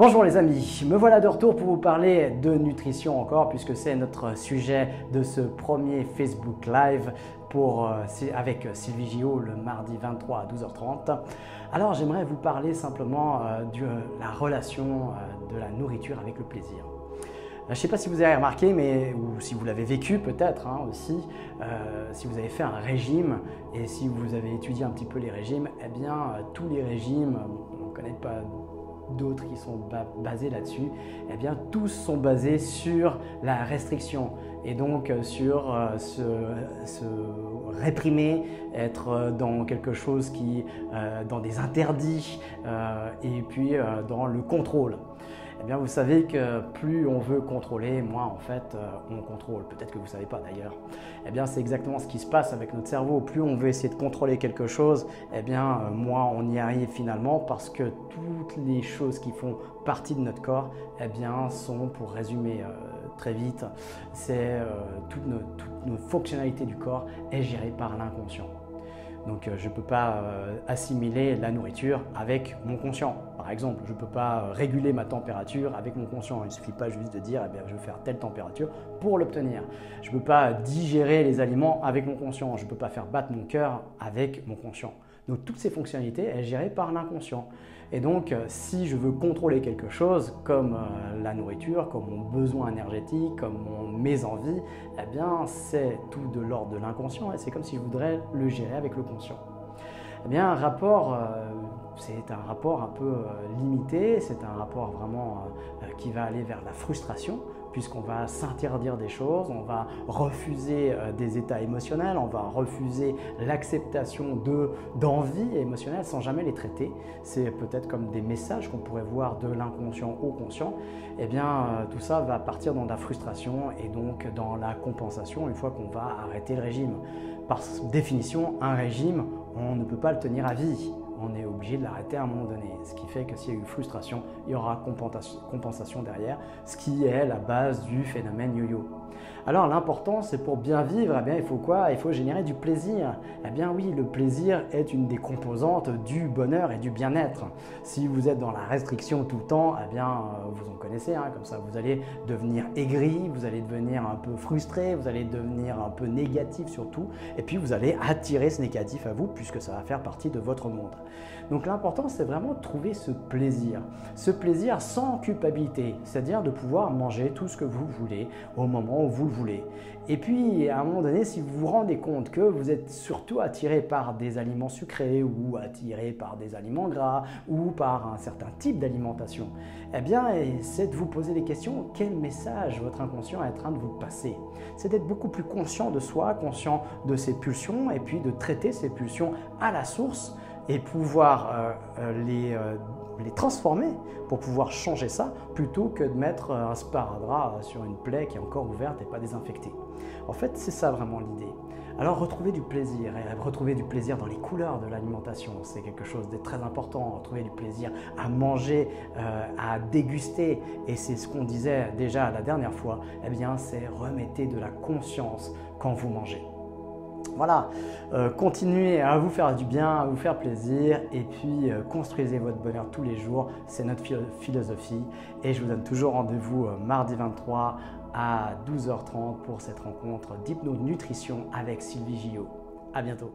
Bonjour les amis, me voilà de retour pour vous parler de nutrition encore puisque c'est notre sujet de ce premier Facebook Live avec Sylvie Gillot le mardi 23 à 12h30. Alors j'aimerais vous parler simplement de la relation de la nourriture avec le plaisir. Je ne sais pas si vous avez remarqué, ou si vous l'avez vécu peut-être aussi, si vous avez fait un régime et si vous avez étudié un petit peu les régimes, eh bien tous les régimes, on ne connaît pas d'autres qui sont basés là-dessus, eh bien tous sont basés sur la restriction et donc sur se réprimer, être dans quelque chose dans des interdits et puis dans le contrôle. Eh bien, vous savez que plus on veut contrôler, moins en fait on contrôle. Peut-être que vous ne savez pas d'ailleurs. Eh bien, c'est exactement ce qui se passe avec notre cerveau. Plus on veut essayer de contrôler quelque chose, eh bien, moins on y arrive finalement parce que toutes les choses qui font partie de notre corps, eh bien, sont, pour résumer très vite, c'est toute notre fonctionnalité du corps est gérée par l'inconscient. Donc je ne peux pas assimiler la nourriture avec mon conscient. Par exemple, je ne peux pas réguler ma température avec mon conscient. Il ne suffit pas juste de dire eh bien, je vais faire telle température pour l'obtenir. Je ne peux pas digérer les aliments avec mon conscient. Je ne peux pas faire battre mon cœur avec mon conscient. Donc toutes ces fonctionnalités sont gérées par l'inconscient. Et donc si je veux contrôler quelque chose comme la nourriture, comme mon besoin énergétique, comme mes envies, eh bien c'est tout de l'ordre de l'inconscient et c'est comme si je voudrais le gérer avec le conscient. Eh bien un rapport, c'est un rapport un peu limité, c'est un rapport vraiment qui va aller vers la frustration puisqu'on va s'interdire des choses, on va refuser des états émotionnels, on va refuser l'acceptation d'envies émotionnelles sans jamais les traiter. C'est peut-être comme des messages qu'on pourrait voir de l'inconscient au conscient. Eh bien, tout ça va partir dans la frustration et donc dans la compensation une fois qu'on va arrêter le régime. Par définition, un régime, on ne peut pas le tenir à vie. On est obligé de l'arrêter à un moment donné. Ce qui fait que s'il y a eu frustration, il y aura compensation derrière, ce qui est la base du phénomène yo-yo. Alors l'important, c'est pour bien vivre, eh bien, il faut quoi? Il faut générer du plaisir. Eh bien oui, le plaisir est une des composantes du bonheur et du bien-être. Si vous êtes dans la restriction tout le temps, eh bien, vous en connaissez, comme ça vous allez devenir aigri, vous allez devenir un peu frustré, vous allez devenir un peu négatif surtout, et puis vous allez attirer ce négatif à vous puisque ça va faire partie de votre monde. Donc l'important, c'est vraiment de trouver ce plaisir sans culpabilité, c'est-à-dire de pouvoir manger tout ce que vous voulez au moment où vous le voulez. Et puis à un moment donné, si vous vous rendez compte que vous êtes surtout attiré par des aliments sucrés ou attiré par des aliments gras ou par un certain type d'alimentation, eh bien c'est de vous poser des questions. Quel message votre inconscient est en train de vous passer? C'est d'être beaucoup plus conscient de soi, conscient de ses pulsions et puis de traiter ces pulsions à la source et pouvoir les transformer pour pouvoir changer ça plutôt que de mettre un sparadrap sur une plaie qui est encore ouverte et pas désinfectée. En fait, c'est ça vraiment l'idée. Alors retrouver du plaisir et retrouver du plaisir dans les couleurs de l'alimentation, c'est quelque chose de très important. Retrouver du plaisir à manger, à déguster, et c'est ce qu'on disait déjà la dernière fois, eh bien c'est remettez de la conscience quand vous mangez. Voilà, continuez à vous faire du bien, à vous faire plaisir et puis construisez votre bonheur tous les jours, c'est notre philosophie et je vous donne toujours rendez-vous mardi 23 à 12h30 pour cette rencontre d'hypno-nutrition avec Sylvie Gillot. À bientôt.